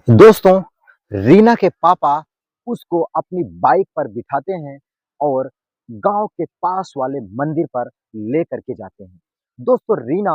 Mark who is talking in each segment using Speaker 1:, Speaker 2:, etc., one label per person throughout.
Speaker 1: दोस्तों, रीना के पापा उसको अपनी बाइक पर बिठाते हैं और गांव के पास वाले मंदिर पर लेकर के जाते हैं। दोस्तों, रीना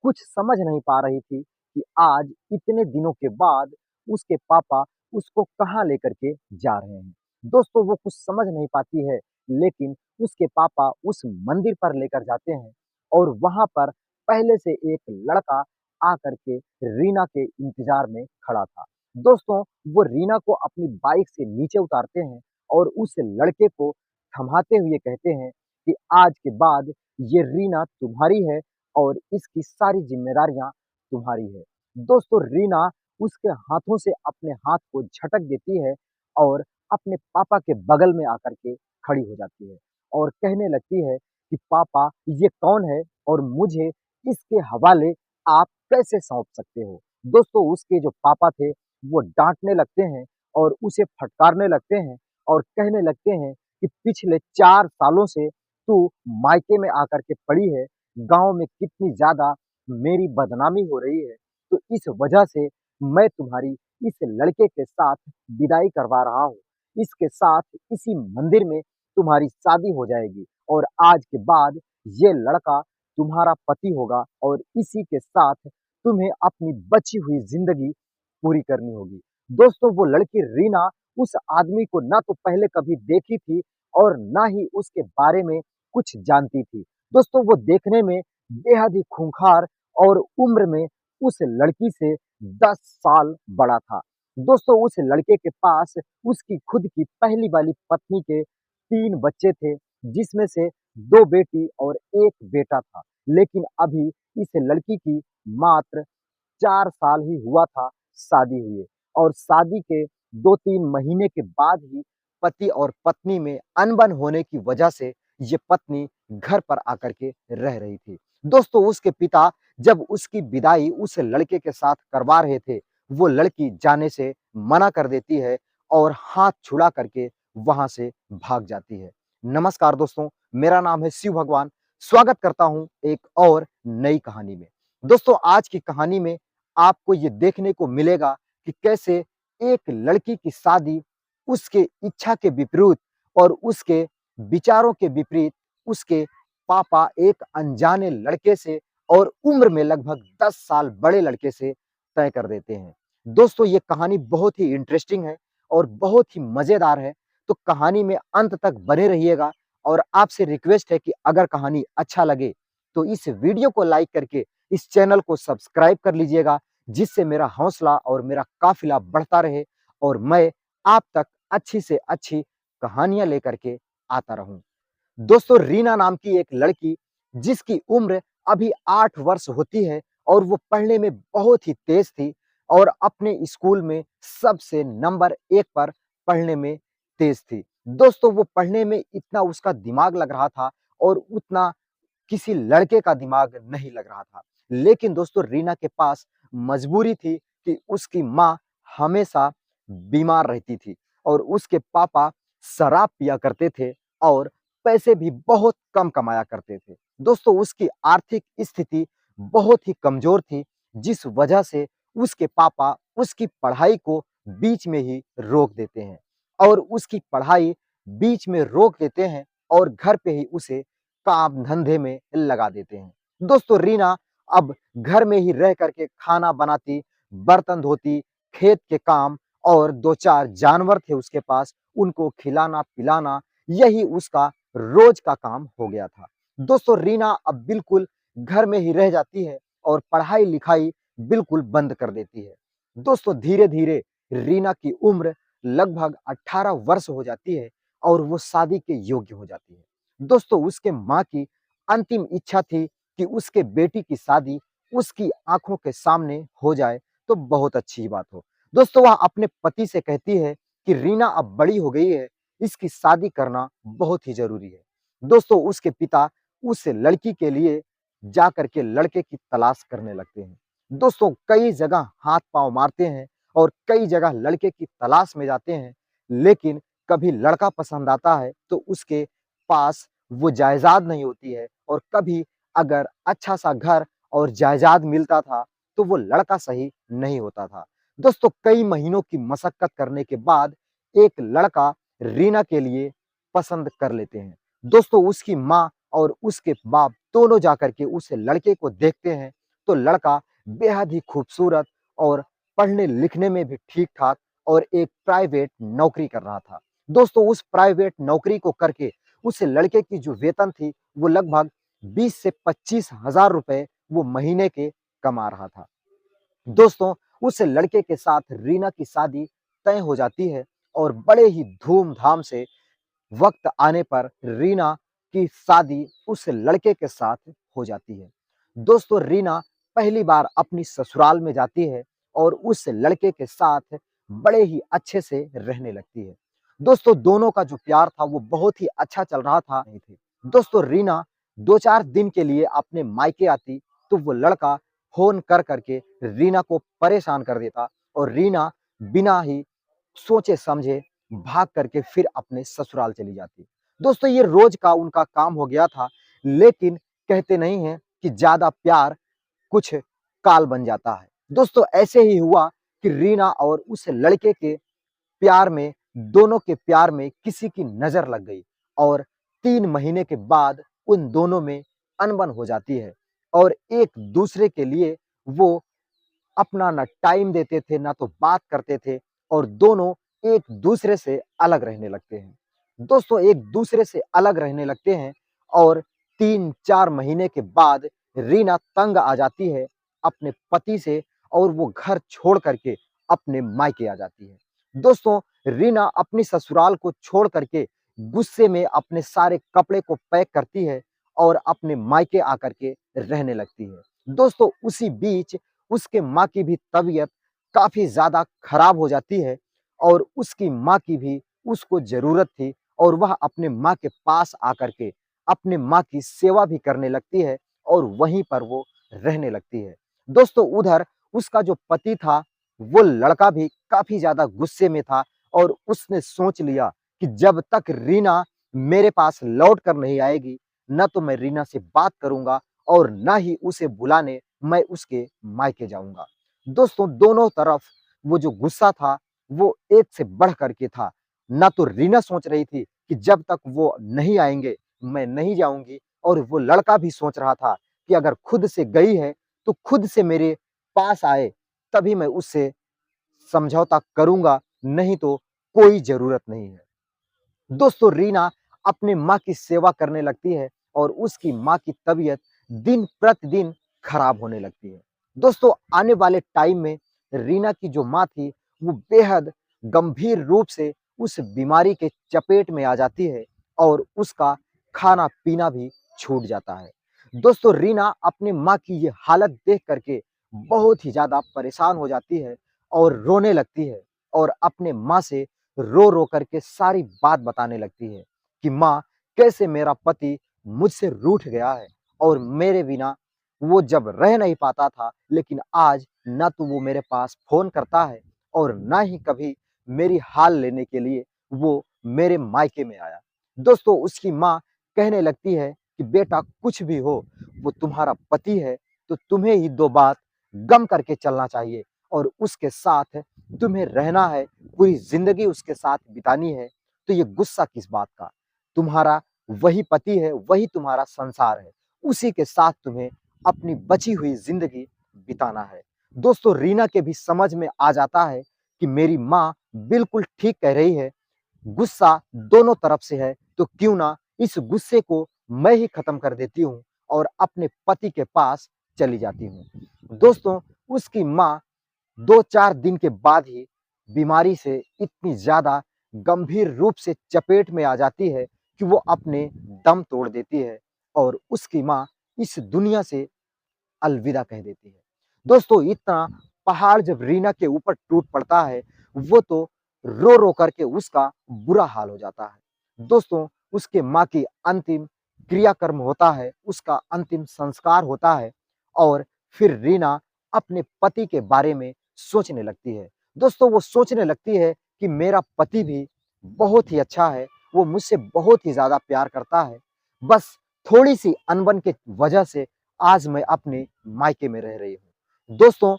Speaker 1: कुछ समझ नहीं पा रही थी कि आज इतने दिनों के बाद उसके पापा उसको कहाँ लेकर के जा रहे हैं। दोस्तों, वो कुछ समझ नहीं पाती है, लेकिन उसके पापा उस मंदिर पर लेकर जाते हैं और वहां पर पहले से एक लड़का आकर के रीना के इंतजार में खड़ा था। दोस्तों, वो रीना को अपनी बाइक से नीचे उतारते हैं और उस लड़के को थमाते हुए कहते हैं कि आज के बाद ये रीना तुम्हारी है और इसकी सारी ज़िम्मेदारियाँ तुम्हारी है। दोस्तों, रीना उसके हाथों से अपने हाथ को झटक देती है और अपने पापा के बगल में आकर के खड़ी हो जाती है और कहने लगती है कि पापा, ये कौन है और मुझे इसके हवाले आप कैसे सौंप सकते हो? दोस्तों, उसके जो पापा थे वो डाँटने लगते हैं और उसे फटकारने लगते हैं और कहने लगते हैं कि पिछले 4 सालों से तू मायके में आकर के पड़ी है, गाँव में कितनी ज़्यादा मेरी बदनामी हो रही है, तो इस वजह से मैं तुम्हारी इस लड़के के साथ विदाई करवा रहा हूँ। इसके साथ इसी मंदिर में तुम्हारी शादी हो जाएगी और आज के बाद ये लड़का तुम्हारा पति होगा और इसी के साथ तुम्हें अपनी बची हुई ज़िंदगी पूरी करनी होगी। दोस्तों, वो लड़की रीना उस आदमी को ना तो पहले कभी देखी थी और ना ही उसके बारे में कुछ जानती थी। दोस्तों, वो देखने में बेहद ही खूंखार और उम्र में उस लड़की से 10 साल बड़ा था। दोस्तों, उस लड़के के पास उसकी खुद की पहली वाली पत्नी के 3 बच्चे थे, जिसमें से 2 बेटी और 1 बेटा था। लेकिन अभी इस लड़की की मात्र 4 साल ही हुआ था शादी हुए और शादी के 2-3 महीने के बाद ही पति और पत्नी में अनबन होने की वजह से ये पत्नी घर पर आकर के रह रही थी। दोस्तों, उसके पिता जब उसकी विदाई उस लड़के के साथ करवा रहे थे, वो लड़की जाने से मना कर देती है और हाथ छुड़ा करके वहाँ से भाग जाती है। नमस्कार दोस्तों, मेरा नाम है शिव भगवान। स्वागत करता हूँ एक और नई कहानी में। दोस्तों, आज की कहानी में आपको ये देखने को मिलेगा कि कैसे एक लड़की की शादी उसके इच्छा के विपरीत और उसके विचारों के विपरीत उसके पापा एक अनजाने लड़के से और उम्र में लगभग 10 साल बड़े लड़के से तय कर देते हैं। दोस्तों, ये कहानी बहुत ही इंटरेस्टिंग है और बहुत ही मज़ेदार है, तो कहानी में अंत तक बने रहिएगा और आपसे रिक्वेस्ट है कि अगर कहानी अच्छा लगे, तो इस वीडियो को लाइक करके इस चैनल को सब्सक्राइब कर लीजिएगा, जिससे मेरा हौसला और मेरा काफ़िला बढ़ता रहे और मैं आप तक अच्छी से अच्छी कहानियाँ लेकर के आता रहूँ। दोस्तों, रीना नाम की एक लड़की जिसकी उम्र अभी 8 वर्ष होती है और वो पढ़ने में बहुत ही तेज़ थी और अपने स्कूल में सबसे नंबर 1 पर पढ़ने में तेज़ थी। दोस्तों, वो पढ़ने में इतना उसका दिमाग लग रहा था और उतना किसी लड़के का दिमाग नहीं लग रहा था। लेकिन दोस्तों, रीना के पास मजबूरी थी कि उसकी माँ हमेशा बीमार रहती थी और उसके पापा शराब पिया करते थे और पैसे भी बहुत कम कमाया करते थे। दोस्तों, उसकी आर्थिक स्थिति बहुत ही कमज़ोर थी, जिस वजह से उसके पापा उसकी पढ़ाई को बीच में ही रोक देते हैं और उसकी पढ़ाई बीच में रोक देते हैं और घर पे ही उसे काम-धंधे में लगा देते हैं। दोस्तों, रीना अब घर में ही रह कर के खाना बनाती, बर्तन धोती, खेत के काम और 2-4 जानवर थे उसके पास, उनको खिलाना-पिलाना, यही उसका रोज़ का काम हो गया था। दोस्तों, रीना अब बिल्कुल घर में ही रह जाती है और पढ़ाई-लिखाई बिल्कुल बंद कर देती है। दोस्तों, धीरे-धीरे रीना की उम्र लगभग 18 वर्ष हो जाती है और वो शादी के योग्य हो जाती है। दोस्तों, उसके माँ की अंतिम इच्छा थी कि उसके बेटी की शादी उसकी आँखों के सामने हो जाए तो बहुत अच्छी बात हो। दोस्तों, वह अपने पति से कहती है कि रीना अब बड़ी हो गई है, इसकी शादी करना बहुत ही ज़रूरी है। दोस्तों, उसके पिता उस लड़की के लिए जाकर के लड़के की तलाश करने लगते हैं। दोस्तों, कई जगह हाथ-पाँव मारते हैं और कई जगह लड़के की तलाश में जाते हैं, लेकिन कभी लड़का पसंद आता है तो उसके पास वो जायदाद नहीं होती है और कभी अगर अच्छा-सा घर और जायदाद मिलता था, तो वो लड़का सही नहीं होता था। दोस्तों कई महीनों की मशक्कत करने के बाद एक लड़का रीना के लिए पसंद कर लेते हैं। दोस्तों उसकी माँ और उसके बाप दोनों जाकर के उस लड़के को देखते हैं, तो लड़का बेहद ही खूबसूरत और पढ़ने-लिखने में भी ठीक-ठाक और एक प्राइवेट नौकरी कर रहा था। दोस्तों उस प्राइवेट नौकरी को करके उस लड़के की जो वेतन थी, वो लगभग 20 से 25 हज़ार रुपए वो महीने के कमा रहा था। दोस्तों उस लड़के के साथ रीना की शादी तय हो जाती है और बड़े ही धूम-धाम से वक़्त आने पर रीना की शादी उस लड़के के साथ हो जाती है। दोस्तों रीना पहली बार अपनी ससुराल में जाती है और उस लड़के के साथ बड़े ही अच्छे से रहने लगती है। दोस्तों दोनों का जो प्यार था वो बहुत ही अच्छा चल रहा था नहीं थी। दोस्तों रीना 2-4 दिन के लिए अपने मायके आती, तो वो लड़का फ़ोन कर के रीना को परेशान कर देता और रीना बिना ही सोचे-समझे भाग करके फिर अपने ससुराल चली जाती। दोस्तों ये रोज़ का उनका काम हो गया था, लेकिन कहते नहीं हैं कि ज़्यादा प्यार कुछ काल बन जाता है। दोस्तों ऐसे ही हुआ कि रीना और उस लड़के के प्यार में दोनों के प्यार में किसी की नज़र लग गई और 3 महीने के बाद उन दोनों में अनबन हो जाती है और एक-दूसरे के लिए वो अपना ना टाइम देते थे, ना तो बात करते थे और दोनों एक-दूसरे से अलग रहने लगते हैं। दोस्तों एक-दूसरे से अलग रहने लगते हैं और 3-4 महीने के बाद रीना तंग आ जाती है अपने पति से और वो घर छोड़ कर के अपने मायके आ जाती है। दोस्तों रीना अपनी ससुराल को छोड़ कर के गुस्से में अपने सारे कपड़े को पैक करती है और अपने मायके आकर के रहने लगती है। दोस्तों उसी बीच उसके माँ की भी तबीयत काफ़ी ज़्यादा खराब हो जाती है और उसकी माँ की भी उसको ज़रूरत थी और वह अपने माँ के पास आकर के अपने माँ की सेवा भी करने लगती है और वहीं पर वो रहने लगती है। दोस्तों उधर उसका जो पति था, वो लड़का भी काफ़ी ज़्यादा गुस्से में था और उसने सोच लिया कि जब तक रीना मेरे पास लौट कर नहीं आएगी, ना तो मैं रीना से बात करूँगा और ना ही उसे बुलाने मैं उसके मायके जाऊँगा। दोस्तों दोनों तरफ वो जो गुस्सा था, वो एक से बढ़ कर के था। ना तो रीना सोच रही थी कि जब तक वो नहीं आएँगे, मैं नहीं जाऊँगी और वो लड़का भी सोच रहा था कि अगर खुद से गई है, तो खुद से मेरे पास आए, तभी मैं उससे समझौता करूँगा, नहीं तो कोई ज़रूरत नहीं है। दोस्तों रीना अपने माँ की सेवा करने लगती है और उसकी माँ की तबीयत दिन प्रतिदिन खराब होने लगती है। दोस्तों आने वाले टाइम में रीना की जो माँ थी वो बेहद गंभीर रूप से उस बीमारी के चपेट में आ जाती है और उसका खाना-पीना भी छूट जाता है। दोस्तों रीना अपनी माँ की ये हालत देख कर के बहुत ही ज़्यादा परेशान हो जाती है और रोने लगती है और अपने माँ से रो-रो करके सारी बात बताने लगती है कि माँ कैसे मेरा पति मुझसे रूठ गया है और मेरे बिना वो जब रह नहीं पाता था, लेकिन आज ना तो वो मेरे पास फ़ोन करता है और ना ही कभी मेरी हाल लेने के लिए वो मेरे मायके में आया। दोस्तों उसकी माँ कहने लगती है कि बेटा कुछ भी हो, वो तुम्हारा पति है, तो तुम्हें ही 2 बात गम करके चलना चाहिए और उसके साथ तुम्हें रहना है, पूरी ज़िंदगी उसके साथ बितानी है, तो ये गुस्सा किस बात का? तुम्हारा वही पति है, वही तुम्हारा संसार है, उसी के साथ तुम्हें अपनी बची हुई ज़िंदगी बिताना है। दोस्तों रीना के भी समझ में आ जाता है कि मेरी माँ बिल्कुल ठीक कह रही है, गुस्सा दोनों तरफ से है, तो क्यों ना इस गुस्से को मैं ही खत्म कर देती हूँ और अपने पति के पास चली जाती हूँ। दोस्तों उसकी माँ 2-4 दिन के बाद ही बीमारी से इतनी ज़्यादा गंभीर रूप से चपेट में आ जाती है कि वो अपने दम तोड़ देती है और उसकी माँ इस दुनिया से अलविदा कह देती है। दोस्तों इतना पहाड़ जब रीना के ऊपर टूट पड़ता है, वो तो रो-रो करके उसका बुरा हाल हो जाता है। दोस्तों उसके माँ की अंतिम क्रियाकर्म होता है, उसका अंतिम संस्कार होता है और फिर रीना अपने पति के बारे में सोचने लगती है। दोस्तों वो सोचने लगती है कि मेरा पति भी बहुत ही अच्छा है, वो मुझसे बहुत ही ज़्यादा प्यार करता है। बस थोड़ी-सी अनबन के वजह से आज मैं अपने मायके में रह रही हूँ। दोस्तों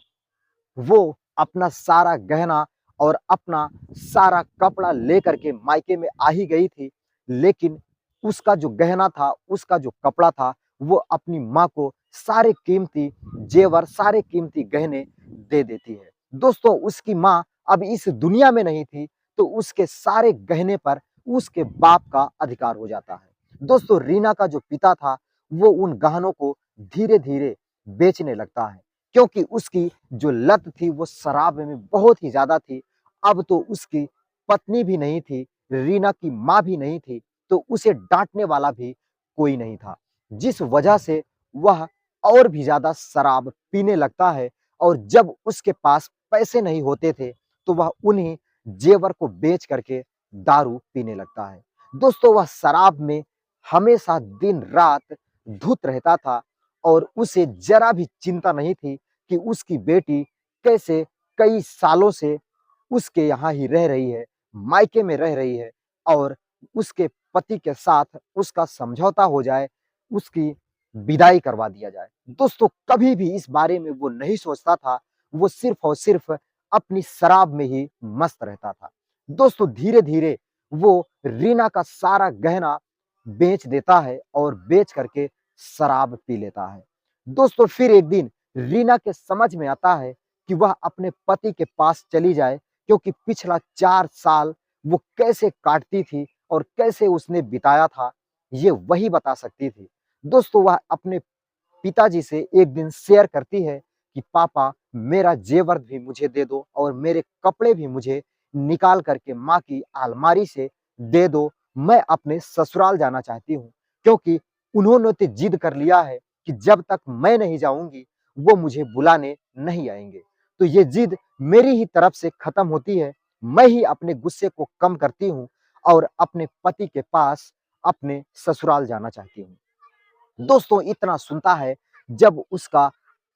Speaker 1: वो अपना सारा गहना और अपना सारा कपड़ा लेकर के मायके में आ ही गई थी, लेकिन उसका जो गहना था, उसका जो कपड़ा था, वो अपनी माँ को सारे कीमती जेवर, सारे कीमती गहने दे देती है। दोस्तों, उसकी माँ अब इस दुनिया में नहीं थी, तो उसके सारे गहने पर उसके बाप का अधिकार हो जाता है। दोस्तों, रीना का जो पिता था, वो उन गहनों को धीरे-धीरे बेचने लगता है, क्योंकि उसकी जो लत थी वो शराब में बहुत ही ज़्यादा थी। अब तो उसकी पत्नी भी नहीं थी, रीना की माँ भी नहीं थी, तो उसे डाँटने वाला भी कोई नहीं था। जिस वजह से वह और भी ज़्यादा शराब पीने लगता है, और जब उसके पास पैसे नहीं होते थे, तो वह उन्हीं जेवर को बेच करके दारू पीने लगता है। दोस्तों, वह शराब में हमेशा दिन-रात धुत रहता था, और उसे ज़रा भी चिंता नहीं थी कि उसकी बेटी कैसे कई सालों से उसके यहाँ ही रह रही है, मायके में रह रही है, और उसके पति के साथ उसका समझौता हो जाए, उसकी विदाई करवा दिया जाए। दोस्तों, कभी भी इस बारे में वो नहीं सोचता था, वो सिर्फ़ और सिर्फ़ अपनी शराब में ही मस्त रहता था। दोस्तों, धीरे-धीरे वो रीना का सारा गहना बेच देता है और बेच करके शराब पी लेता है। दोस्तों, फिर एक दिन रीना के समझ में आता है कि वह अपने पति के पास चली जाए, क्योंकि पिछला 4 साल वो कैसे काटती थी और कैसे उसने बिताया था, ये वही बता सकती थी। दोस्तों, वह अपने पिताजी से एक दिन शेयर करती है कि पापा, मेरा जेवर भी मुझे दे दो और मेरे कपड़े भी मुझे निकाल करके माँ की अलमारी से दे दो। मैं अपने ससुराल जाना चाहती हूँ, क्योंकि उन्होंने तो जिद कर लिया है कि जब तक मैं नहीं जाऊँगी, वो मुझे बुलाने नहीं आएँगे। तो ये जिद मेरी ही तरफ से खत्म होती है। मैं ही अपने गुस्से को कम करती हूँ और अपने पति के पास, अपने ससुराल जाना चाहती हूँ। दोस्तों, इतना सुनता है जब उसका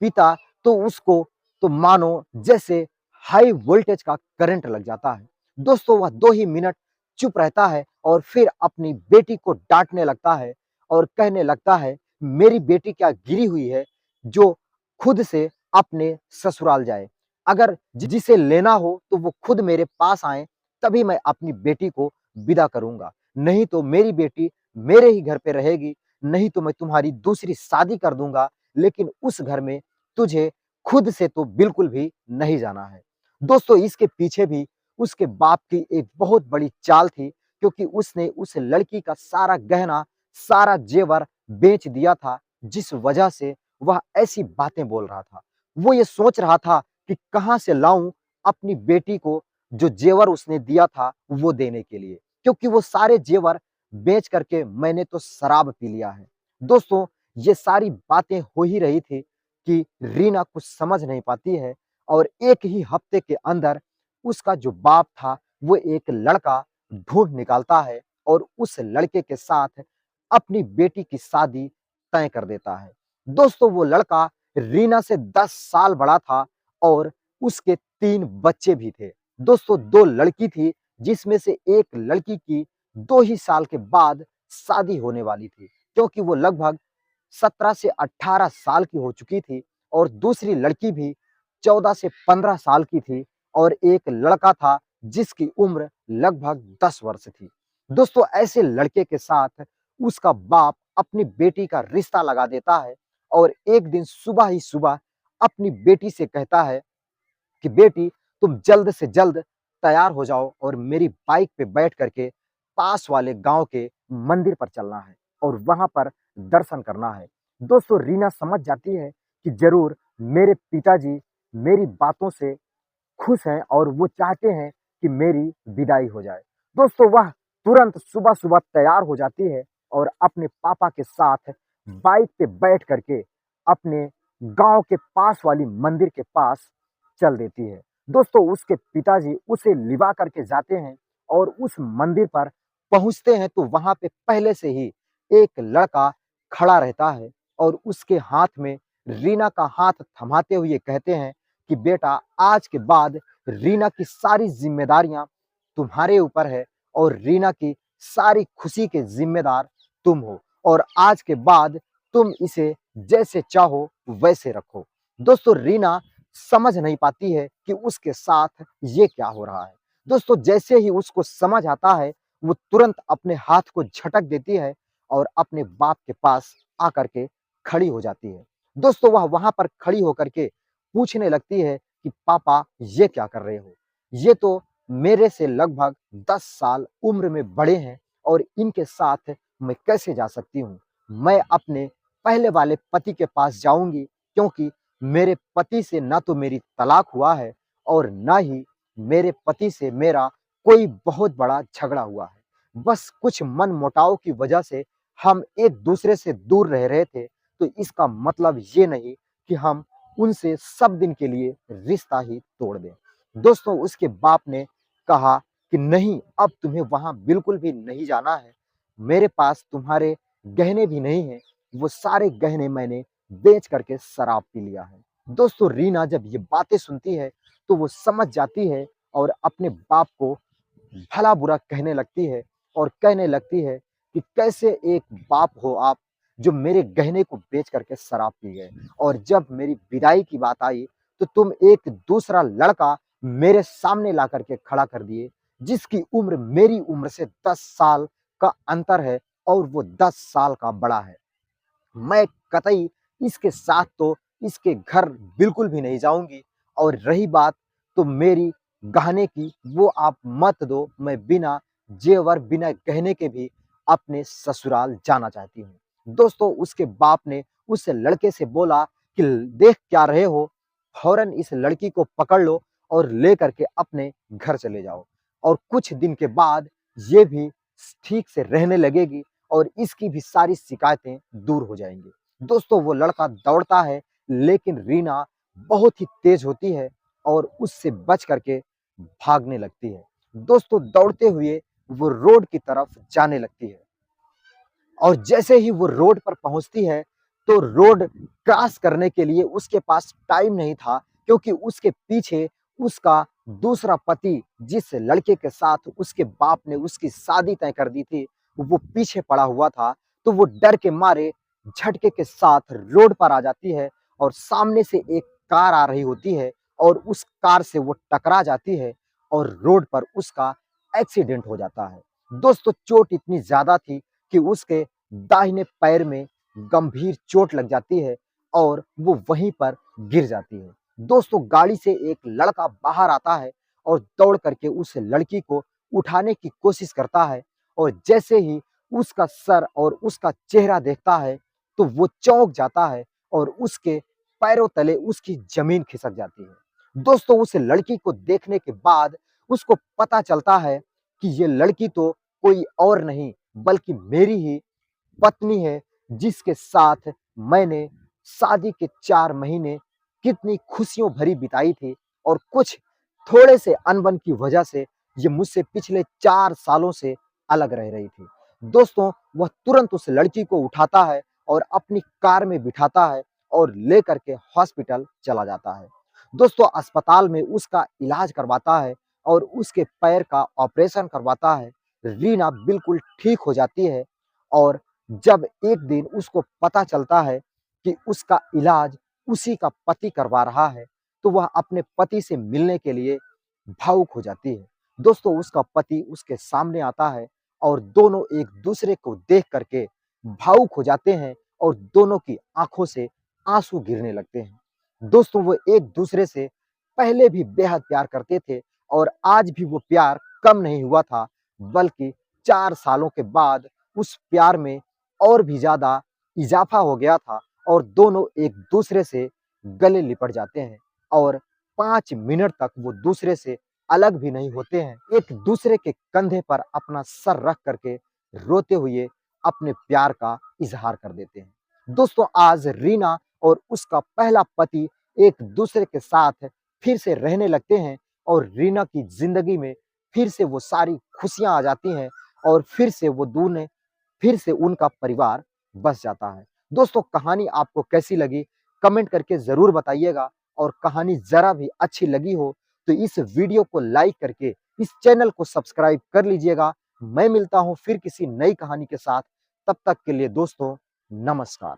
Speaker 1: पिता, तो उसको तो मानो जैसे हाई वोल्टेज का करंट लग जाता है। दोस्तों, वह 2 ही मिनट चुप रहता है और फिर अपनी बेटी को डाँटने लगता है और कहने लगता है, मेरी बेटी क्या गिरी हुई है जो खुद से अपने ससुराल जाए। अगर जिसे लेना हो तो वो खुद मेरे पास आएँ, तभी मैं अपनी बेटी को विदा करूँगा। नहीं तो मेरी बेटी मेरे ही घर पे रहेगी, नहीं तो मैं तुम्हारी दूसरी शादी कर दूँगा, लेकिन उस घर में तुझे खुद से तो बिल्कुल भी नहीं जाना है। दोस्तों, इसके पीछे भी उसके बाप की एक बहुत बड़ी चाल थी, क्योंकि उसने उस लड़की का सारा गहना, सारा जेवर बेच दिया था, जिस वजह से वह ऐसी बातें बोल रहा था। वो ये सोच रहा था कि कहाँ से लाऊँ अपनी बेटी को जो जेवर उसने दिया था, वो देने के लिए, क्योंकि वो सारे जेवर बेच करके मैंने तो शराब पी लिया है। दोस्तों, ये सारी बातें हो ही रही थी कि रीना कुछ समझ नहीं पाती है, और एक ही हफ्ते के अंदर उसका जो बाप था, वो एक लड़का ढूँढ निकालता है और उस लड़के के साथ अपनी बेटी की शादी तय कर देता है। दोस्तों, वो लड़का रीना से 10 साल बड़ा था और उसके 3 बच्चे भी थे। दोस्तों, 2 लड़की थी, जिसमें से एक लड़की की 2 ही साल के बाद शादी होने वाली थी, क्योंकि वो लगभग 17 से 18 साल की हो चुकी थी, और दूसरी लड़की भी 14 से 15 साल की थी, और एक लड़का था जिसकी उम्र लगभग 10 वर्ष थी। दोस्तों, ऐसे लड़के के साथ उसका बाप अपनी बेटी का रिश्ता लगा देता है, और एक दिन सुबह ही सुबह अपनी बेटी से कहता है कि बेटी, तुम जल्द से जल्द तैयार हो जाओ और मेरी बाइक पे बैठ करके पास वाले गाँव के मंदिर पर चलना है और वहाँ पर दर्शन करना है। दोस्तों, रीना समझ जाती है कि ज़रूर मेरे पिताजी मेरी बातों से खुश हैं और वो चाहते हैं कि मेरी विदाई हो जाए। दोस्तों, वह तुरंत सुबह-सुबह तैयार हो जाती है और अपने पापा के साथ बाइक पे बैठ करके अपने गाँव के पास वाली मंदिर के पास चल देती है। दोस्तों, उसके पिताजी उसे लिवा करके जाते हैं, और उस मंदिर पर पहुँचते हैं तो वहाँ पे पहले से ही एक लड़का खड़ा रहता है, और उसके हाथ में रीना का हाथ थमाते हुए कहते हैं कि बेटा, आज के बाद रीना की सारी ज़िम्मेदारियाँ तुम्हारे ऊपर है, और रीना की सारी खुशी के ज़िम्मेदार तुम हो, और आज के बाद तुम इसे जैसे चाहो वैसे रखो। दोस्तों, रीना समझ नहीं पाती है कि उसके साथ ये क्या हो रहा है। दोस्तों जैसे ही उसको समझ आता है, वो तुरंत अपने हाथ को झटक देती है और अपने बाप के पास आकर के खड़ी हो जाती है। दोस्तों वह वहाँ पर खड़ी होकर के पूछने लगती है कि पापा ये क्या कर रहे हो? ये तो मेरे से लगभग 10 साल उम्र में बड़े हैं और इनके साथ मैं कैसे जा सकती हूँ? मैं अपने पहले वाले पति के पास जाऊँगी, क्योंकि मेरे पति से ना तो मेरी तलाक हुआ है और ना ही मेरे पति से मेरा कोई बहुत बड़ा झगड़ा हुआ है। बस कुछ मनमुटाव की वजह से हम एक-दूसरे से दूर रह रहे थे, तो इसका मतलब ये नहीं कि हम उनसे सब दिन के लिए रिश्ता ही तोड़ दें। दोस्तों उसके बाप ने कहा कि नहीं, अब तुम्हें वहाँ बिल्कुल भी नहीं जाना है। मेरे पास तुम्हारे गहने भी नहीं हैं, वो सारे गहने मैंने बेच करके शराब पी लिया है। दोस्तों रीना जब ये बातें सुनती है, तो वो समझ जाती है और अपने बाप को भला-बुरा कहने लगती है और कहने लगती है कि कैसे एक बाप हो आप, जो मेरे गहने को बेच करके शराब पी गए, और जब मेरी विदाई की बात आई, तो तुम एक दूसरा लड़का मेरे सामने ला कर के खड़ा कर दिए, जिसकी उम्र मेरी उम्र से 10 साल का अंतर है और वो 10 साल का बड़ा है। मैं कतई इसके साथ तो इसके घर बिल्कुल भी नहीं जाऊँगी, और रही बात तो मेरी गहने की, वो आप मत दो, मैं बिना जेवर, बिना गहने के भी अपने ससुराल जाना चाहती हूँ। दोस्तों उसके बाप ने उस लड़के से बोला कि देख क्या रहे हो? फ़ौरन इस लड़की को पकड़ लो और लेकर के अपने घर चले जाओ, और कुछ दिन के बाद ये भी ठीक से रहने लगेगी और इसकी भी सारी शिकायतें दूर हो जाएँगी। दोस्तों वो लड़का दौड़ता है, लेकिन रीना बहुत ही तेज़ होती है और उससे बच करके भागने लगती है। दोस्तों दौड़ते हुए वो रोड की तरफ जाने लगती है, और जैसे ही वो रोड पर पहुँचती है, तो रोड क्रॉस करने के लिए उसके पास टाइम नहीं था, क्योंकि उसके पीछे उसका दूसरा पति, जिस लड़के के साथ उसके बाप ने उसकी शादी तय कर दी थी, वो पीछे पड़ा हुआ था। तो वो डर के मारे झटके के साथ रोड पर आ जाती है और सामने से एक कार आ रही होती है और उस कार से वो टकरा जाती है और रोड पर उसका एक्सीडेंट हो जाता है। दोस्तों चोट इतनी ज़्यादा थी कि उसके दाहिने पैर में गंभीर चोट लग जाती है और वो वहीं पर गिर जाती है। दोस्तों गाड़ी से एक लड़का बाहर आता है और दौड़ करके उस लड़की को उठाने की कोशिश करता है, और जैसे ही उसका सर और उसका चेहरा देखता है, तो वो चौंक जाता है और उसके पैरों तले उसकी ज़मीन खिसक जाती है। दोस्तों उस लड़की को देखने के बाद उसको पता चलता है कि ये लड़की तो कोई और नहीं बल्कि मेरी ही पत्नी है, जिसके साथ मैंने शादी के 4 महीने कितनी खुशियों भरी बिताई थी, और कुछ थोड़े से अनबन की वजह से ये मुझसे पिछले 4 सालों से अलग रह रही थी। दोस्तों वह तुरंत उस लड़की को उठाता है और अपनी कार में बिठाता है और लेकर के हॉस्पिटल चला जाता है। दोस्तों अस्पताल में उसका इलाज करवाता है और उसके पैर का ऑपरेशन करवाता है। रीना बिल्कुल ठीक हो जाती है, और जब एक दिन उसको पता चलता है कि उसका इलाज उसी का पति करवा रहा है, तो वह अपने पति से मिलने के लिए भावुक हो जाती है। दोस्तों उसका पति उसके सामने आता है और दोनों एक दूसरे को देख करके भावुक हो जाते हैं और दोनों की आँखों से आँसू गिरने लगते हैं। दोस्तों वो एक दूसरे से पहले भी बेहद प्यार करते थे और आज भी वो प्यार कम नहीं हुआ था, बल्कि 4 सालों के बाद उस प्यार में और भी ज़्यादा इज़ाफ़ा हो गया था, और दोनों एक दूसरे से गले लिपट जाते हैं और 5 मिनट तक वो दूसरे से अलग भी नहीं होते हैं। एक दूसरे के कंधे पर अपना सर रख करके रोते हुए अपने प्यार का इज़हार कर देते हैं। दोस्तों आज रीना और उसका पहला पति एक दूसरे के साथ फिर से रहने लगते हैं, और रीना की ज़िंदगी में फिर से वो सारी खुशियाँ आ जाती हैं और फिर से उनका परिवार बस जाता है। दोस्तों कहानी आपको कैसी लगी? कमेंट करके ज़रूर बताइएगा, और कहानी ज़रा भी अच्छी लगी हो तो इस वीडियो को लाइक करके इस चैनल को सब्सक्राइब कर लीजिएगा। मैं मिलता हूँ फिर किसी नई कहानी के साथ, तब तक के लिए दोस्तों नमस्कार।